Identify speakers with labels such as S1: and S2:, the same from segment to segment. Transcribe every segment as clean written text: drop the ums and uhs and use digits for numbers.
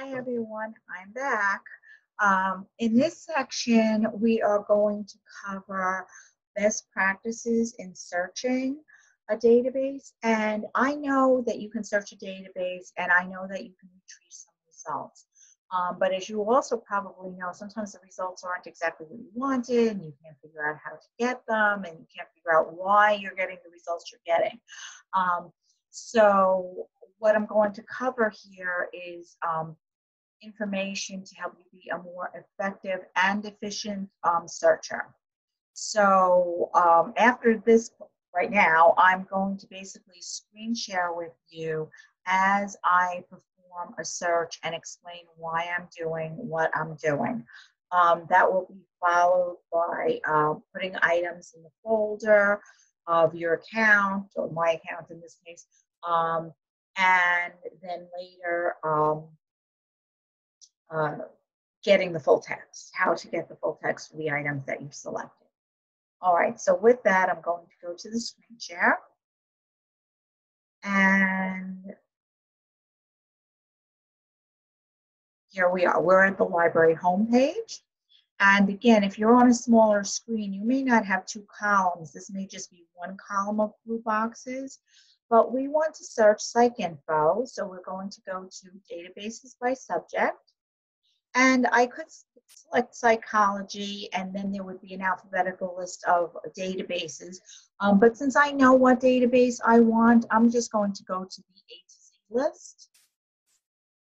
S1: Hi everyone, I'm back. In this section, we are going to cover best practices in searching a database. And I know that you can search a database and I know that you can retrieve some results. But as you also probably know, sometimes the results aren't exactly what you wanted and you can't figure out how to get them and you can't figure out why you're getting the results you're getting. So what I'm going to cover here is information to help you be a more effective and efficient searcher. So after this, right now, I'm going to basically screen share with you as I perform a search and explain why I'm doing what I'm doing. That will be followed by putting items in the folder of your account, or my account in this case, and then later getting the full text, how to get the full text for the items that you've selected. All right, so with that, I'm going to go to the screen share. And here we are. We're at the library homepage. And again, if you're on a smaller screen, you may not have two columns. This may just be one column of blue boxes. But we want to search PsycINFO, so we're going to go to databases by subject. And I could select psychology, and then there would be an alphabetical list of databases. But since I know what database I want, I'm just going to go to the A to Z list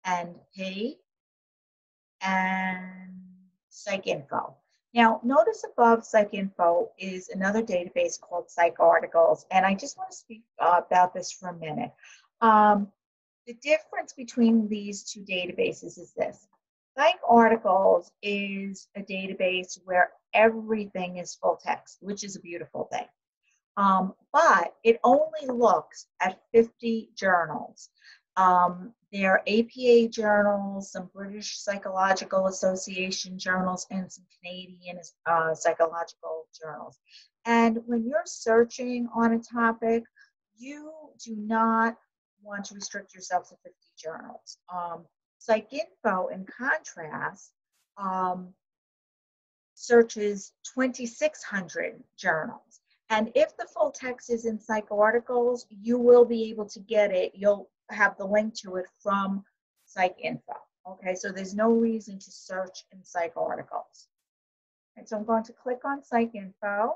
S1: and P and PsycINFO. Now, notice above PsycINFO is another database called PsycArticles, and I just want to speak about this for a minute. The difference between these two databases is this. PsycArticles is a database where everything is full text, which is a beautiful thing. But it only looks at 50 journals. There are APA journals, some British Psychological Association journals, and some Canadian psychological journals. And when you're searching on a topic, you do not want to restrict yourself to 50 journals. PsycINFO, in contrast, searches 2,600 journals. And if the full text is in PsycArticles, you will be able to get it. You'll have the link to it from PsycINFO. Okay, so there's no reason to search in PsycArticles. And so I'm going to click on PsycINFO.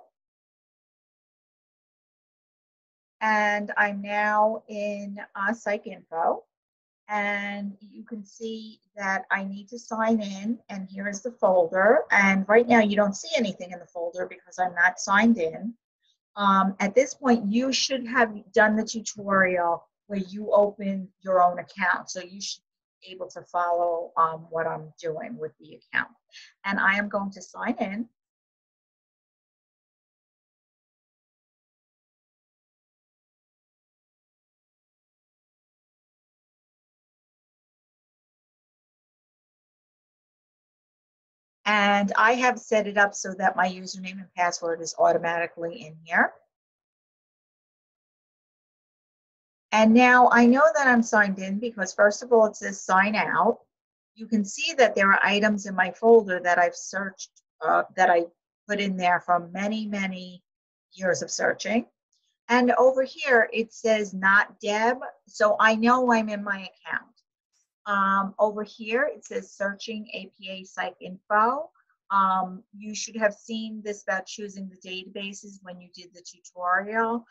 S1: And I'm now in PsycINFO. And you can see that I need to sign in, and here is the folder. And right now you don't see anything in the folder because I'm not signed in. At this point, you should have done the tutorial where you open your own account. So you should be able to follow what I'm doing with the account. And I am going to sign in. And I have set it up so that my username and password is automatically in here. And now I know that I'm signed in because first of all, it says sign out. You can see that there are items in my folder that I've searched, that I put in there from many, many years of searching. And over here, it says not Deb, so I know I'm in my account. Over here, it says searching APA PsycINFO. You should have seen this about choosing the databases when you did the tutorial.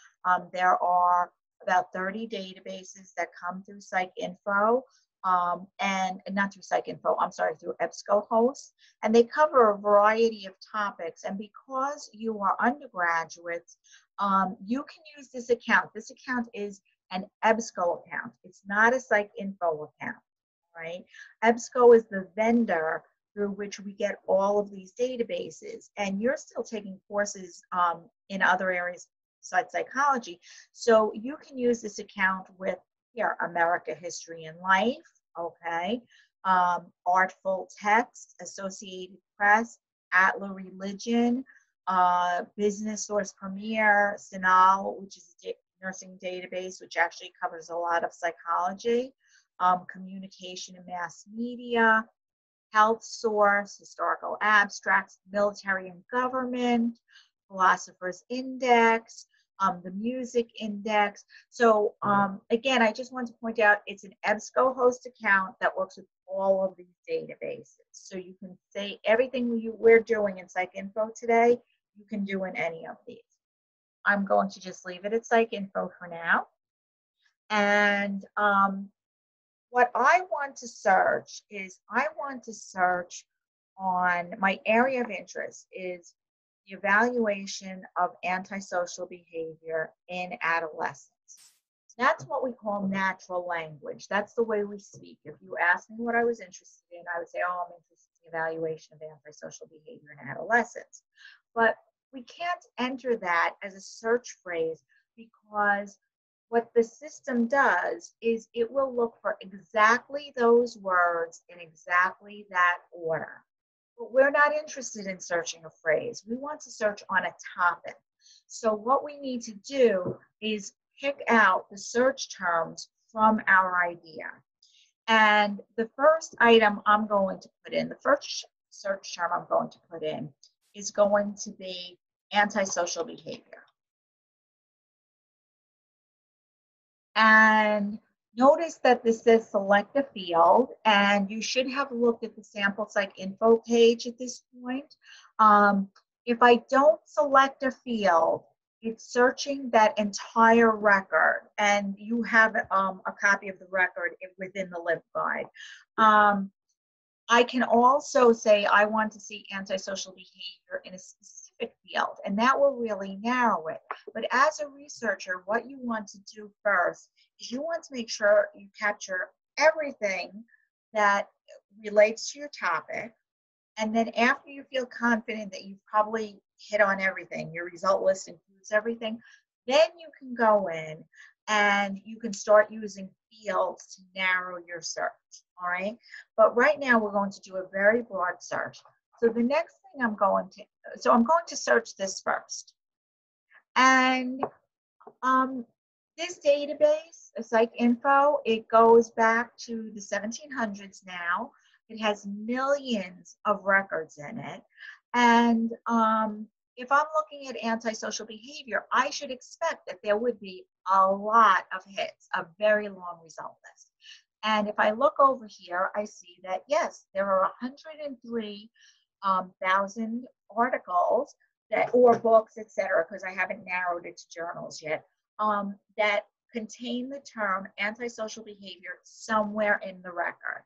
S1: There are about 30 databases that come through PsycINFO, and not through PsycINFO, I'm sorry, through Ebsco hosts. And they cover a variety of topics. And because you are undergraduates, you can use this account. This account is an Ebsco account. It's not a PsycINFO account. Right? Ebsco is the vendor through which we get all of these databases, and you're still taking courses in other areas besides psychology. So you can use this account with here, America History and Life, okay, Artful Text, Associated Press, Atla Religion, Business Source Premier, Sinal, which is a nursing database, which actually covers a lot of psychology. communication and mass media, health source, historical abstracts, military and government, philosophers index, the music index. So again, I just want to point out it's an Ebsco host account that works with all of these databases. So you can say everything we're doing in PsycINFO today, you can do in any of these. I'm going to just leave it at PsycINFO for now. And what I want to search is I want to search on my area of interest is the evaluation of antisocial behavior in adolescence. That's what we call natural language. That's the way we speak. If you ask me what I was interested in, I would say, oh, I'm interested in the evaluation of antisocial behavior in adolescence. But we can't enter that as a search phrase because what the system does is it will look for exactly those words in exactly that order. But we're not interested in searching a phrase. We want to search on a topic. So what we need to do is pick out the search terms from our idea. And the first item I'm going to put in, the first search term I'm going to put in is going to be antisocial behavior. And notice that this says select a field, and you should have looked at the sample PsycINFO page at this point. If I don't select a field, it's searching that entire record, and you have a copy of the record within the LibGuide. I can also say I want to see antisocial behavior in a specific field, and that will really narrow it. But as a researcher, what you want to do first is you want to make sure you capture everything that relates to your topic. And then after you feel confident that you've probably hit on everything, your result list includes everything, then you can go in and you can start using fields to narrow your search, all right? But right now we're going to do a very broad search. So the next thing I'm going to search this first. And this database, PsycINFO, it goes back to the 1700s now. It has millions of records in it. And if I'm looking at antisocial behavior, I should expect that there would be a lot of hits, a very long result list. And if I look over here, I see that, yes, there are 103,000 articles or books, etc., because I haven't narrowed it to journals yet, that contain the term antisocial behavior somewhere in the record.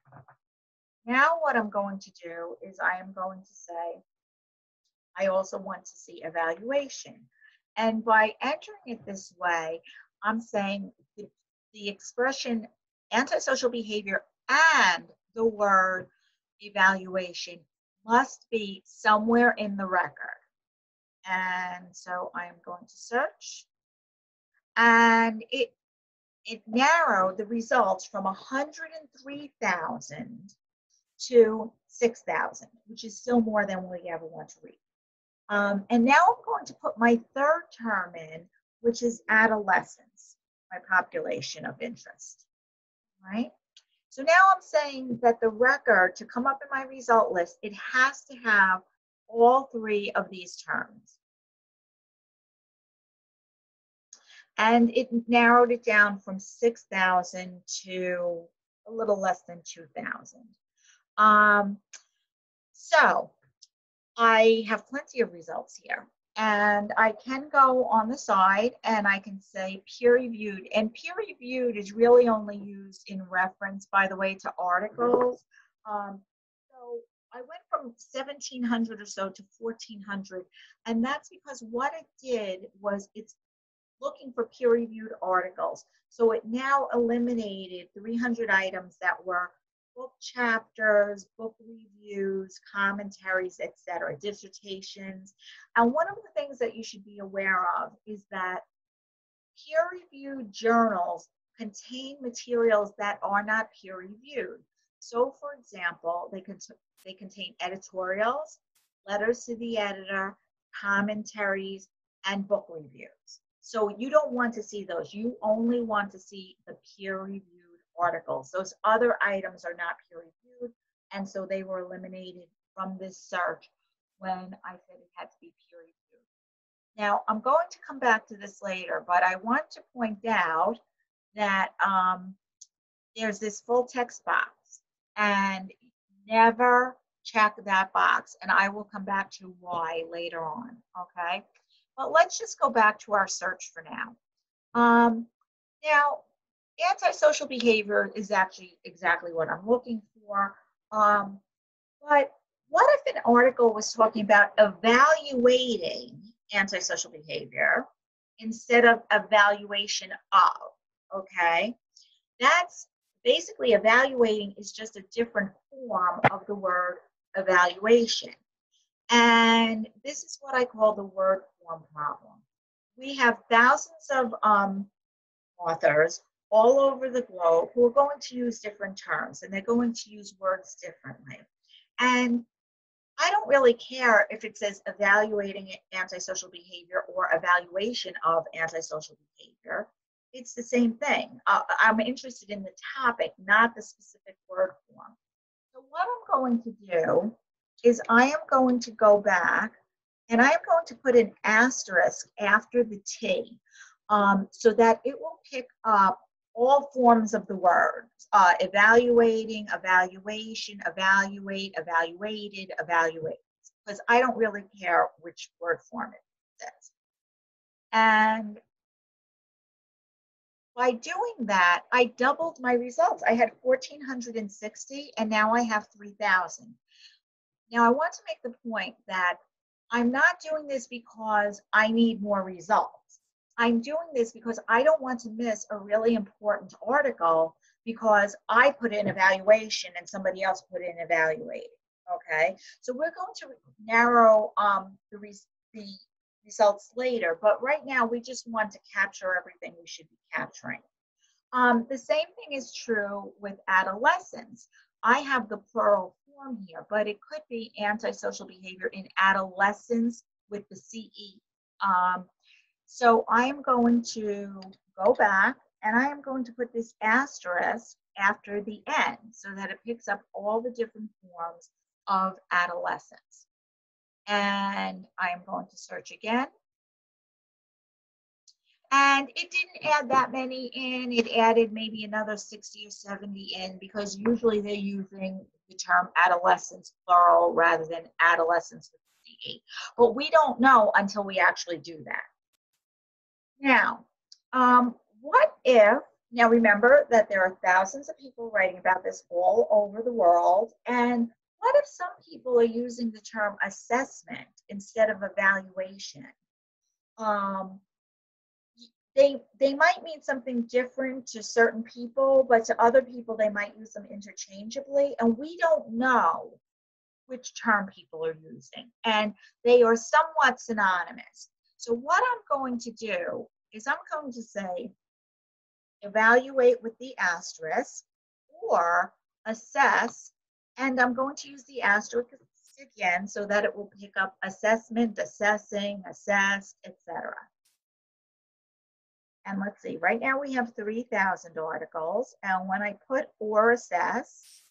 S1: Now what I'm going to do is I am going to say, I also want to see evaluation. And by entering it this way, I'm saying the expression antisocial behavior and the word evaluation must be somewhere in the record. And so I am going to search. And it narrowed the results from 103,000 to 6,000, which is still more than we ever want to read. And now I'm going to put my third term in, which is adolescence, my population of interest, right? So now I'm saying that the record, to come up in my result list, it has to have all three of these terms. And it narrowed it down from 6,000 to a little less than 2,000. So I have plenty of results here. And I can go on the side and I can say peer-reviewed. And peer-reviewed is really only used in reference, by the way, to articles. So I went from 1,700 or so to 1,400. And that's because what it did was it's looking for peer-reviewed articles. So it now eliminated 300 items that were book chapters, book reviews, commentaries, etc., dissertations. And one of the things that you should be aware of is that peer-reviewed journals contain materials that are not peer-reviewed. So, for example, they contain editorials, letters to the editor, commentaries, and book reviews. So you don't want to see those. You only want to see the peer-reviewed articles. Those other items are not peer reviewed, and so they were eliminated from this search when I said it had to be peer reviewed. Now, I'm going to come back to this later, but I want to point out that there's this full text box, and never check that box, and I will come back to why later on, okay? But let's just go back to our search for now. Now, antisocial behavior is actually exactly what I'm looking for. But what if an article was talking about evaluating antisocial behavior instead of evaluation of, okay? That's basically evaluating is just a different form of the word evaluation. And this is what I call the word form problem. We have thousands of authors all over the globe who are going to use different terms, and they're going to use words differently. And I don't really care if it says evaluating antisocial behavior or evaluation of antisocial behavior. It's the same thing. I'm interested in the topic, not the specific word form. So what I'm going to do is I am going to go back and I am going to put an asterisk after the T so that it will pick up all forms of the words, evaluating, evaluation, evaluate, evaluated, evaluate, because I don't really care which word form it says. And by doing that, I doubled my results. I had 1,460, and now I have 3,000. Now, I want to make the point that I'm not doing this because I need more results. I'm doing this because I don't want to miss a really important article because I put in evaluation and somebody else put in evaluating, okay? So we're going to narrow the results later, but right now we just want to capture everything we should be capturing. The same thing is true with adolescents. I have the plural form here, but it could be antisocial behavior in adolescents with the CE. So I am going to go back and I am going to put this asterisk after the N so that it picks up all the different forms of adolescence. And I am going to search again. And it didn't add that many in. It added maybe another 60 or 70 in because usually they're using the term adolescents plural rather than adolescents with CE. But we don't know until we actually do that. Now, what if, now remember that there are thousands of people writing about this all over the world, and what if some people are using the term assessment instead of evaluation? They might mean something different to certain people, but to other people they might use them interchangeably, and we don't know which term people are using, and they are somewhat synonymous. So what I'm going to do is I'm going to say evaluate with the asterisk or assess, and I'm going to use the asterisk again so that it will pick up assessment, assessing, assessed, etc. And let's see, right now we have 3,000 articles, and when I put or assess,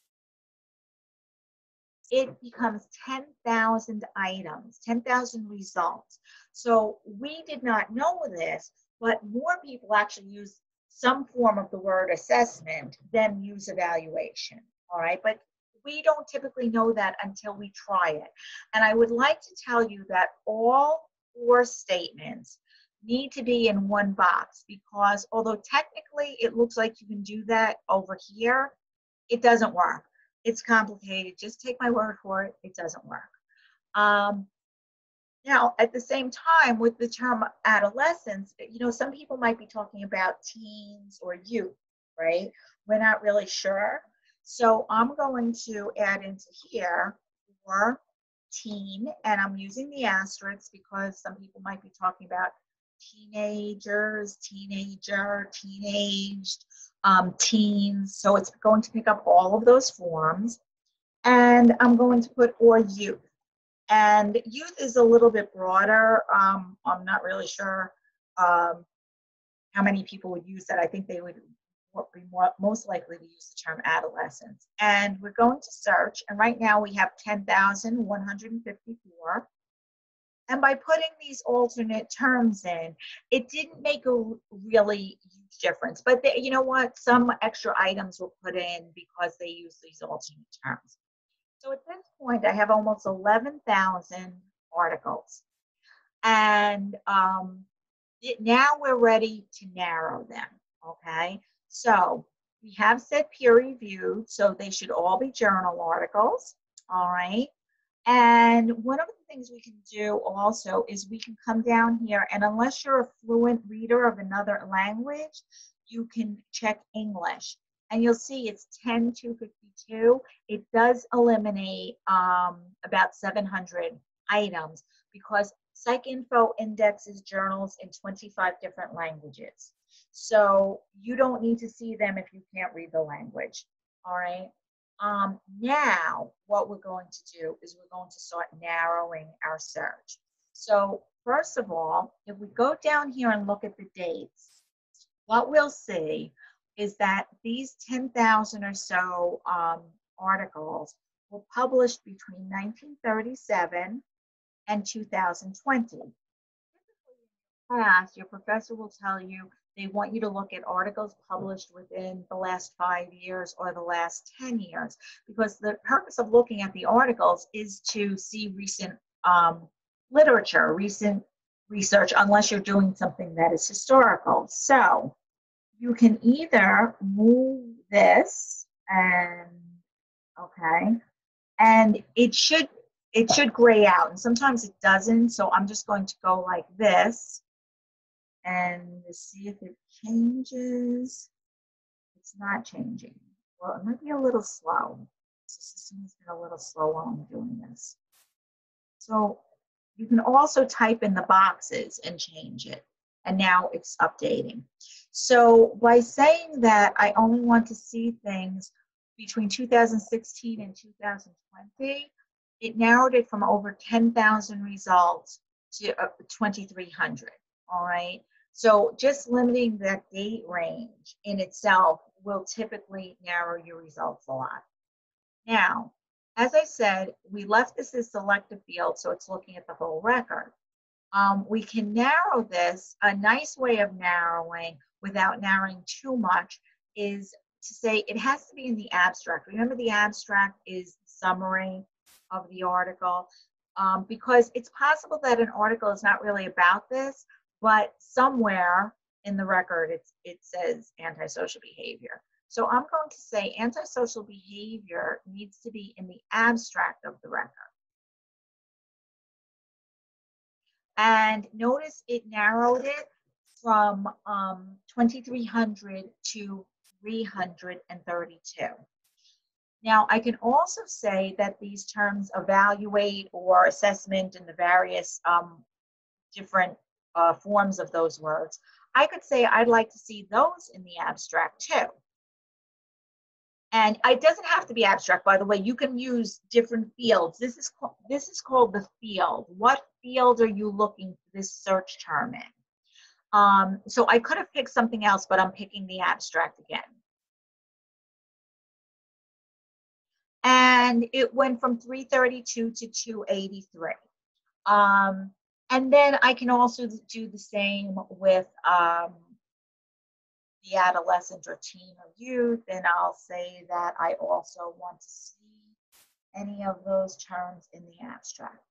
S1: it becomes 10,000 items, 10,000 results. So we did not know this, but more people actually use some form of the word assessment than use evaluation, all right? But we don't typically know that until we try it. And I would like to tell you that all or statements need to be in one box because although technically it looks like you can do that over here, it doesn't work. It's complicated. Just take my word for it. It doesn't work. Now, at the same time, with the term adolescence, you know, some people might be talking about teens or youth, right? We're not really sure. So I'm going to add into here or teen, and I'm using the asterisk because some people might be talking about teenagers, teenager, teenaged, teens. So it's going to pick up all of those forms. And I'm going to put or youth. And youth is a little bit broader. I'm not really sure how many people would use that. I think they would most likely to use the term adolescents. And we're going to search, and right now we have 10,154. And by putting these alternate terms in, it didn't make a really huge difference. But you know what? Some extra items were put in because they use these alternate terms. So at this point, I have almost 11,000 articles. And now we're ready to narrow them, okay? So we have said peer reviewed, so they should all be journal articles, all right? And one of the things we can do also is we can come down here, and unless you're a fluent reader of another language, you can check English. And you'll see it's 10,252. It does eliminate about 700 items because PsycINFO indexes journals in 25 different languages. So you don't need to see them if you can't read the language, all right? Now, what we're going to do is we're going to start narrowing our search. So first of all, if we go down here and look at the dates, what we'll see is that these 10,000 or so articles were published between 1937 and 2020. In class, your professor will tell you they want you to look at articles published within the last 5 years or the last 10 years, because the purpose of looking at the articles is to see recent literature, recent research, unless you're doing something that is historical. So you can either move this and, okay, and it should gray out, and sometimes it doesn't, so I'm just going to go like this and see if it changes. It's not changing. Well, it might be a little slow. The system has been a little slow while I'm doing this. So you can also type in the boxes and change it. And now it's updating. So by saying that I only want to see things between 2016 and 2020, it narrowed it from over 10,000 results to 2,300, all right? So just limiting that date range in itself will typically narrow your results a lot. Now, as I said, we left this as selected field, so it's looking at the whole record. We can narrow this. A nice way of narrowing without narrowing too much is to say it has to be in the abstract. Remember, the abstract is the summary of the article, because it's possible that an article is not really about this, but somewhere in the record it says antisocial behavior. So I'm going to say antisocial behavior needs to be in the abstract of the record. And notice it narrowed it from 2,300 to 332. Now, I can also say that these terms evaluate or assessment and the various different forms of those words, I could say I'd like to see those in the abstract too. And it doesn't have to be abstract, by the way. You can use different fields. This is called the field. What field are you looking for this search term in? So I could have picked something else, but I'm picking the abstract again. And it went from 332 to 283. And then I can also do the same with the adolescent or teen or youth, and I'll say that I also want to see any of those terms in the abstract.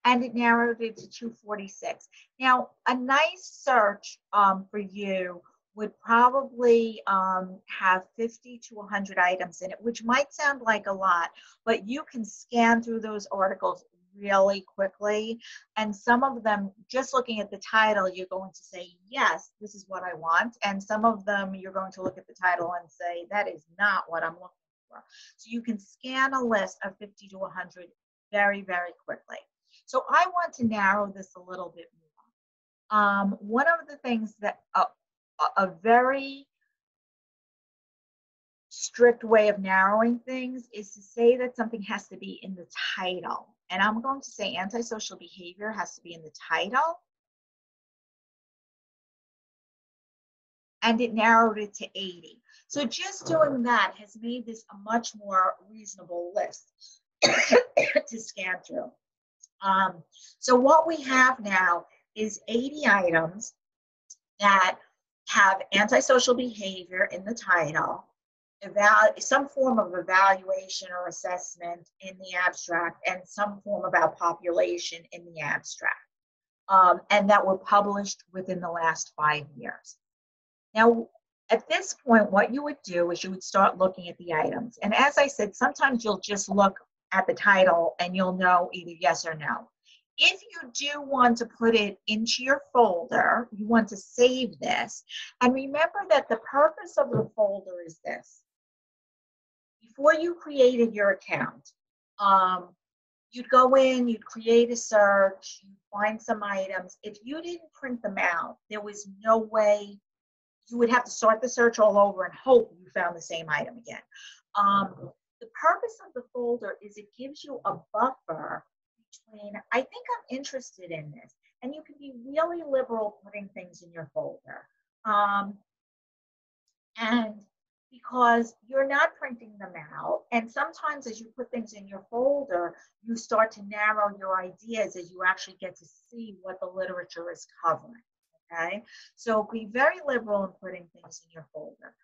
S1: And it narrowed it to 246. Now, a nice search for you would probably have 50 to 100 items in it, which might sound like a lot, but you can scan through those articles really quickly. And some of them, just looking at the title, you're going to say, yes, this is what I want. And some of them, you're going to look at the title and say, that is not what I'm looking for. So you can scan a list of 50 to 100 very, very quickly. So I want to narrow this a little bit more. One of the things that a very strict way of narrowing things is to say that something has to be in the title. And I'm going to say antisocial behavior has to be in the title. and it narrowed it to 80. So just doing that has made this a much more reasonable list to scan through. So what we have now is 80 items that have antisocial behavior in the title, some form of evaluation or assessment in the abstract, and some form about population in the abstract, and that were published within the last 5 years. Now, at this point, what you would do is you would start looking at the items. And as I said, sometimes you'll just look at the title and you'll know either yes or no. If you do want to put it into your folder, you want to save this. And remember that the purpose of the folder is this. Before you created your account, you'd go in, you'd create a search, you'd find some items. If you didn't print them out, there was no way. You would have to start the search all over and hope you found the same item again. The purpose of the folder is it gives you a buffer between, I think I'm interested in this, and you can be really liberal putting things in your folder. And because you're not printing them out, and sometimes as you put things in your folder, you start to narrow your ideas as you actually get to see what the literature is covering. Okay, so be very liberal in putting things in your folder.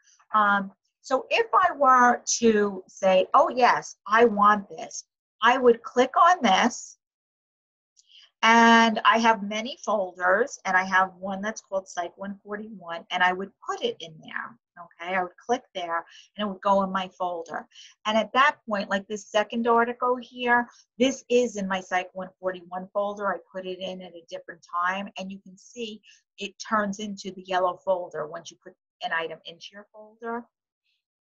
S1: So if I were to say, oh yes, I want this, I would click on this, and I have many folders, and I have one that's called Psych 141, and I would put it in there. Okay, I would click there, and it would go in my folder. And at that point, like this second article here, this is in my Psych 141 folder. I put it in at a different time, and you can see it turns into the yellow folder once you put an item into your folder.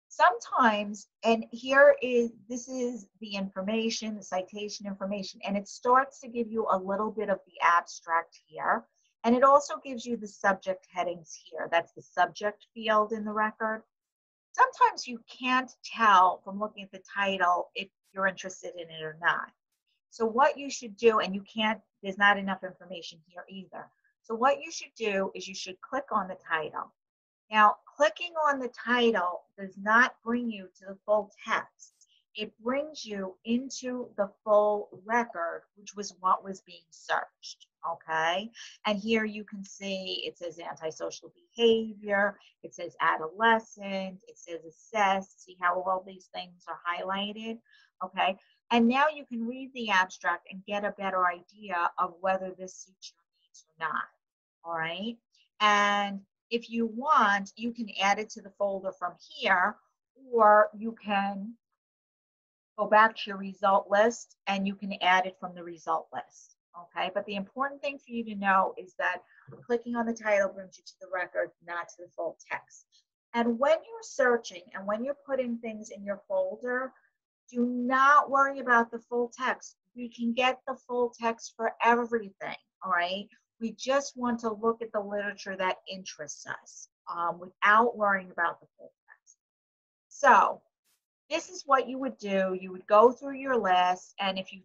S1: Sometimes, and this is the information, the citation information, and it starts to give you a little bit of the abstract here. And it also gives you the subject headings here. That's the subject field in the record. Sometimes you can't tell from looking at the title if you're interested in it or not. So what you should do, and there's not enough information here either. So what you should do is you should click on the title. Now, clicking on the title does not bring you to the full text. It brings you into the full record, which was what was being searched, okay? And here you can see it says antisocial behavior, it says adolescent, it says assess. See how all these things are highlighted, okay? And now you can read the abstract and get a better idea of whether this suits your needs or not, all right? And if you want, you can add it to the folder from here, or you can go back to your result list and you can add it from the result list, okay? But the important thing for you to know is that clicking on the title brings you to the record, not to the full text. And when you're searching and when you're putting things in your folder, do not worry about the full text. We can get the full text for everything, all right? We just want to look at the literature that interests us without worrying about the full text. So this is what you would do. You would go through your list, and if you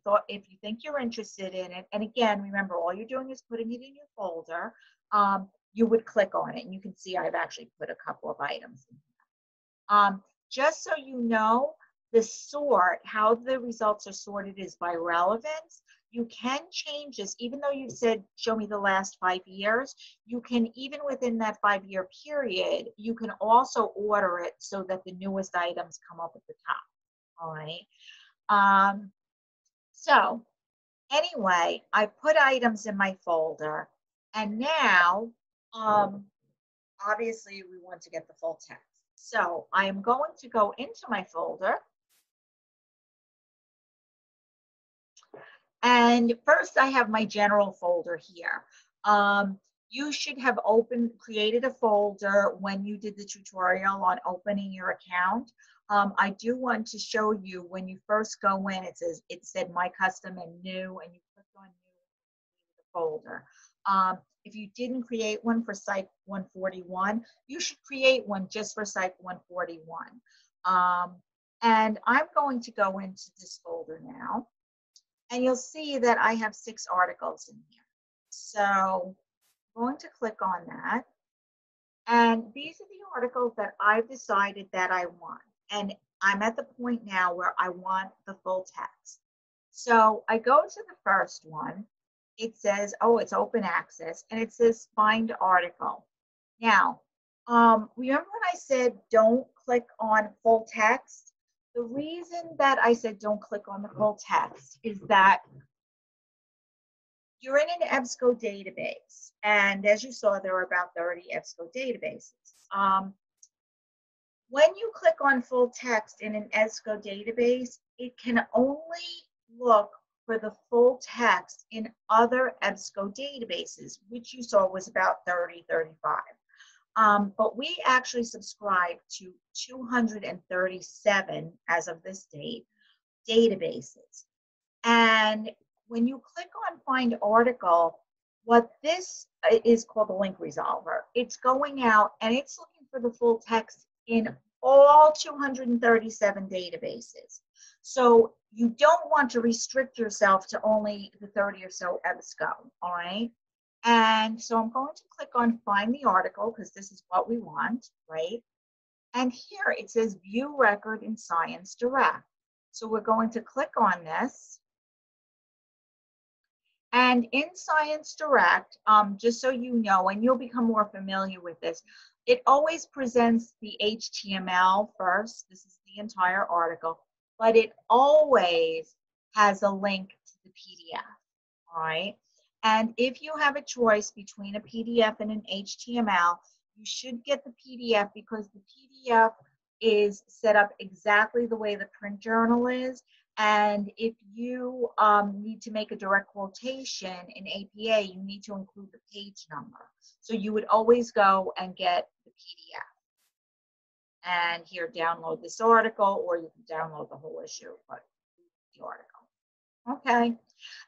S1: think you're interested in it, and again, remember, all you're doing is putting it in your folder, you would click on it, and you can see I've actually put a couple of items in here. Just so you know, the sort, how the results are sorted is by relevance. You can change this, even though you said, show me the last 5 years, you can, even within that 5-year period, you can also order it so that the newest items come up at the top, all right? So anyway, I put items in my folder, and now, obviously we want to get the full text. So I am going to go into my folder. And first I have my general folder here. You should have created a folder when you did the tutorial on opening your account. I do want to show you when you first go in, it said my custom and new, and you clicked on new the folder. If you didn't create one for Psych 141, you should create one just for Psych 141. And I'm going to go into this folder now. And you'll see that I have 6 articles in here. So I'm going to click on that. And these are the articles that I've decided that I want. And I'm at the point now where I want the full text. So I go to the first one. It says, oh, it's open access, and it says find article. Now, remember when I said don't click on full text? The reason that I said don't click on the full text is that you're in an Ebsco database. And as you saw, there were about 30 Ebsco databases. When you click on full text in an Ebsco database, it can only look for the full text in other Ebsco databases, which you saw was about 30, 35. But we actually subscribe to 237 as of this date databases. And when you click on find article, what this is called the link resolver. It's going out and it's looking for the full text in all 237 databases. So you don't want to restrict yourself to only the 30 or so Ebsco, all right? And so I'm going to click on find the article because this is what we want, right? And here it says view record in Science Direct. So we're going to click on this. And in Science Direct, just so you know, and you'll become more familiar with this, it always presents the HTML first. This is the entire article, but it always has a link to the PDF, all right? And if you have a choice between a PDF and an HTML, you should get the PDF because the PDF is set up exactly the way the print journal is. And if you need to make a direct quotation in APA, you need to include the page number. So you would always go and get the PDF. And here, download this article, or you can download the whole issue, but the article. Okay.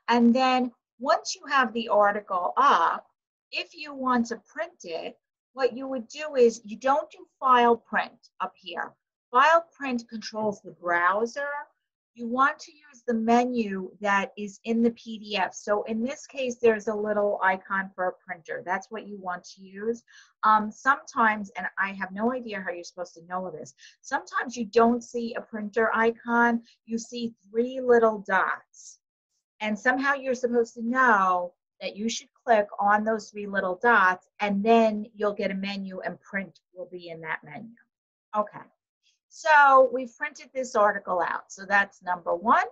S1: And then once you have the article up, if you want to print it, what you would do is you don't do file print up here. File print controls the browser. You want to use the menu that is in the PDF. So in this case, there's a little icon for a printer. That's what you want to use. Sometimes, and I have no idea how you're supposed to know this, sometimes you don't see a printer icon. You see 3 little dots. And somehow you're supposed to know that you should click on those 3 little dots, and then you'll get a menu and print will be in that menu. Okay. So we've printed this article out. So that's number 1.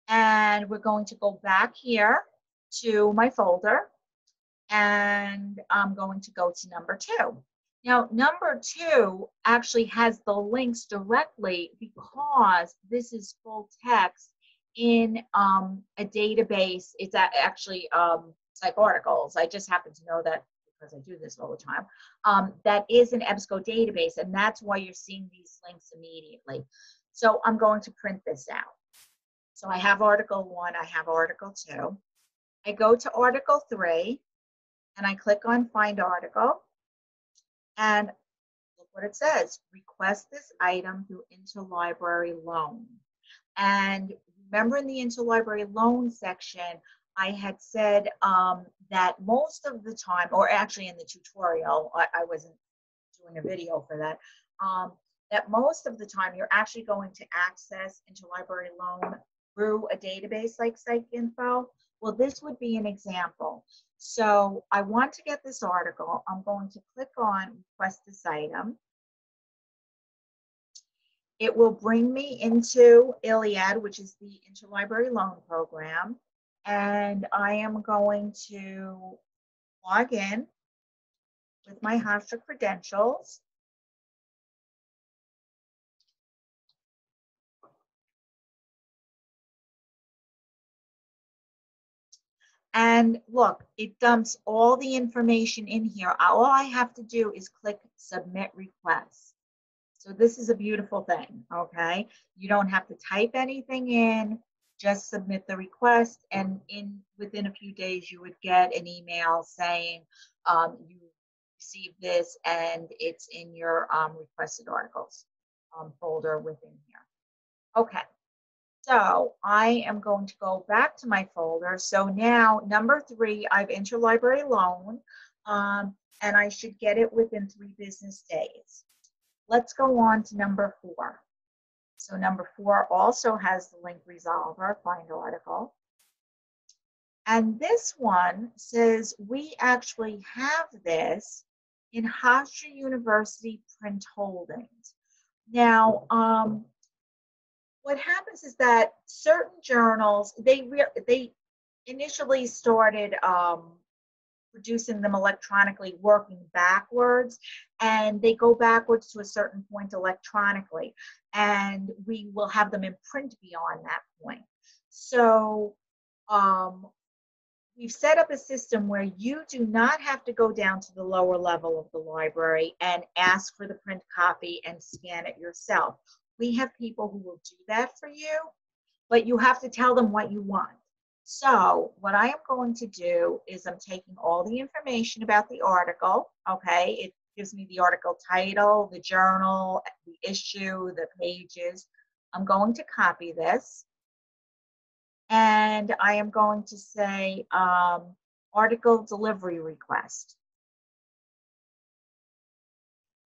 S1: And we're going to go back here to my folder. And I'm going to go to number 2. Now, number 2 actually has the links directly because this is full text in a database. It's actually PsycINFo. I just happen to know that because I do this all the time, that is an Ebsco database, and that's why you're seeing these links immediately. So I'm going to print this out. So I have article 1, I have article 2. I go to article 3, and I click on find article, and look what it says, request this item through interlibrary loan. And remember in the interlibrary loan section, I had said that most of the time, or actually in the tutorial, I wasn't doing a video for that, that most of the time you're actually going to access interlibrary loan through a database like PsycINFO. Well, this would be an example. So I want to get this article. I'm going to click on request this item. It will bring me into ILLiad, which is the interlibrary loan program. And I am going to log in with my Hofstra credentials. And look, it dumps all the information in here. All I have to do is click submit request. So this is a beautiful thing, okay? You don't have to type anything in, just submit the request, and within a few days you would get an email saying you received this and it's in your requested articles folder within here. Okay, so I am going to go back to my folder. So now number 3, I've interlibrary loan. and I should get it within 3 business days. Let's go on to number 4. So number 4 also has the link resolver, find article. And this one says we actually have this in Hofstra University Print Holdings. Now, what happens is that certain journals, they initially started producing them electronically, working backwards, and they go backwards to a certain point electronically, and we will have them in print beyond that point. So we've set up a system where you do not have to go down to the lower level of the library and ask for the print copy and scan it yourself. We have people who will do that for you, but you have to tell them what you want. So what I am going to do is I'm taking all the information about the article, okay? It gives me the article title, the journal, the issue, the pages. I'm going to copy this. And I am going to say article delivery request.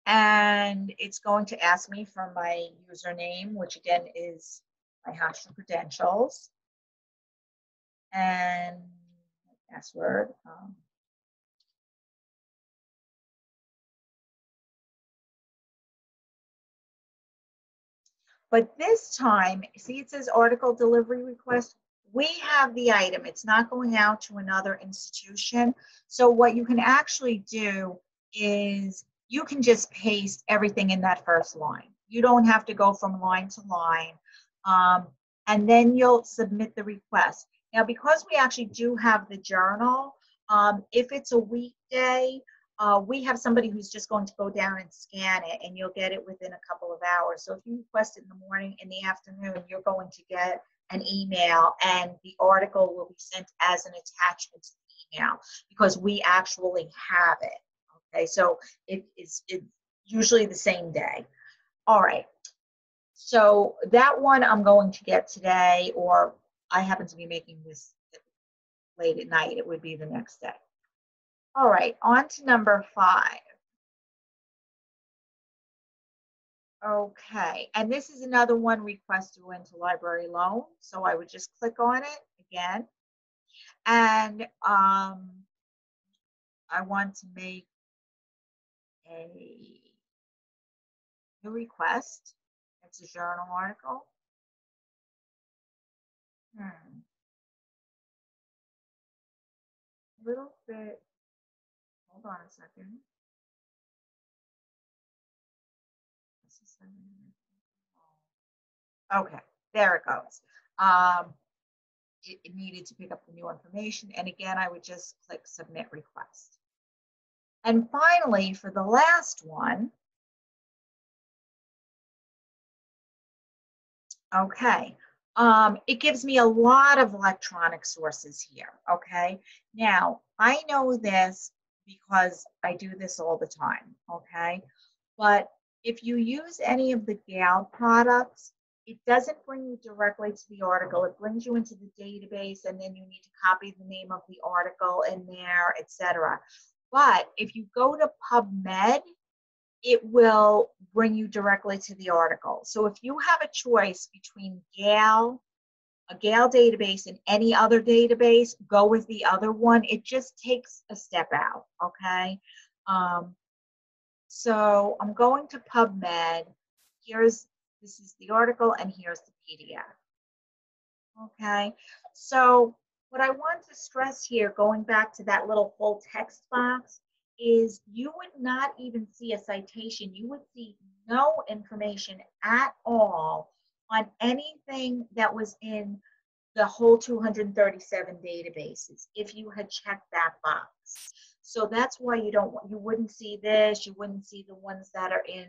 S1: And it's going to ask me for my username, which again is my Hofstra credentials, and my password. But this time, see it says article delivery request. We have the item. It's not going out to another institution. So what you can actually do is you can just paste everything in that first line. You don't have to go from line to line. And then you'll submit the request. Now, because we actually do have the journal, if it's a weekday, we have somebody who's just going to go down and scan it, and you'll get it within a couple of hours. So if you request it in the morning, in the afternoon, you're going to get an email, and the article will be sent as an attachment to the email because we actually have it. Okay, so it's usually the same day. All right. So that one I'm going to get today, or I happen to be making this late at night. It would be the next day. All right, on to number 5. Okay, and this is another one, request to interlibrary loan. So I would just click on it again. And I want to make a new request. It's a journal article. A little bit, hold on a second. Okay, there it goes. It needed to pick up the new information. And again, I would just click submit request. And finally, for the last one, okay, it gives me a lot of electronic sources here, okay? Now, I know this because I do this all the time, okay? But if you use any of the GAL products, it doesn't bring you directly to the article. It brings you into the database, and then you need to copy the name of the article in there, etc. But if you go to PubMed, it will bring you directly to the article. So if you have a choice between GAL, a GAL database, and any other database, go with the other one. It just takes a step out, okay? So I'm going to PubMed. This is the article, and here's the PDF. Okay, so what I want to stress here, going back to that little full text box, is you would not even see a citation. You would see no information at all on anything that was in the whole 237 databases if you had checked that box. So that's why you wouldn't see this. You wouldn't see the ones that are in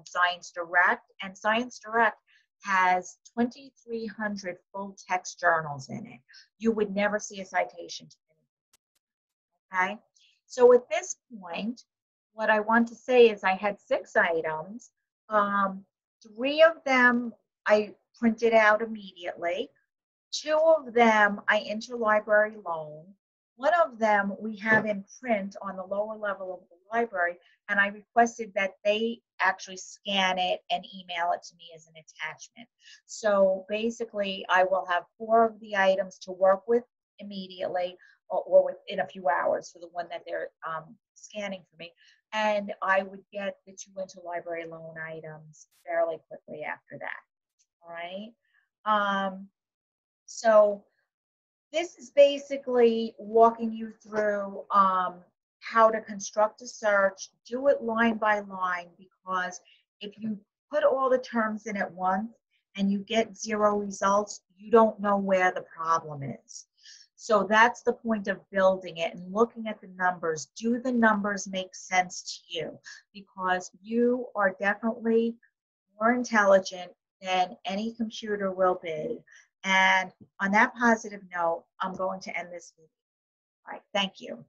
S1: Science Direct, and Science Direct has 2,300 full text journals in it. You would never see a citation to anything. Okay, so at this point, what I want to say is I had 6 items. 3 of them I printed out immediately. 2 of them I interlibrary loan. One of them we have in print on the lower level of the library, and I requested that they actually scan it and email it to me as an attachment. So basically, I will have 4 of the items to work with immediately, or within a few hours for the one that they're scanning for me. And I would get the 2 interlibrary loan items fairly quickly after that. All right. So this is basically walking you through how to construct a search, do it line by line, because if you put all the terms in at once and you get 0 results, you don't know where the problem is. So that's the point of building it and looking at the numbers. Do the numbers make sense to you? Because you are definitely more intelligent than any computer will be. And on that positive note, I'm going to end this meeting. All right, thank you.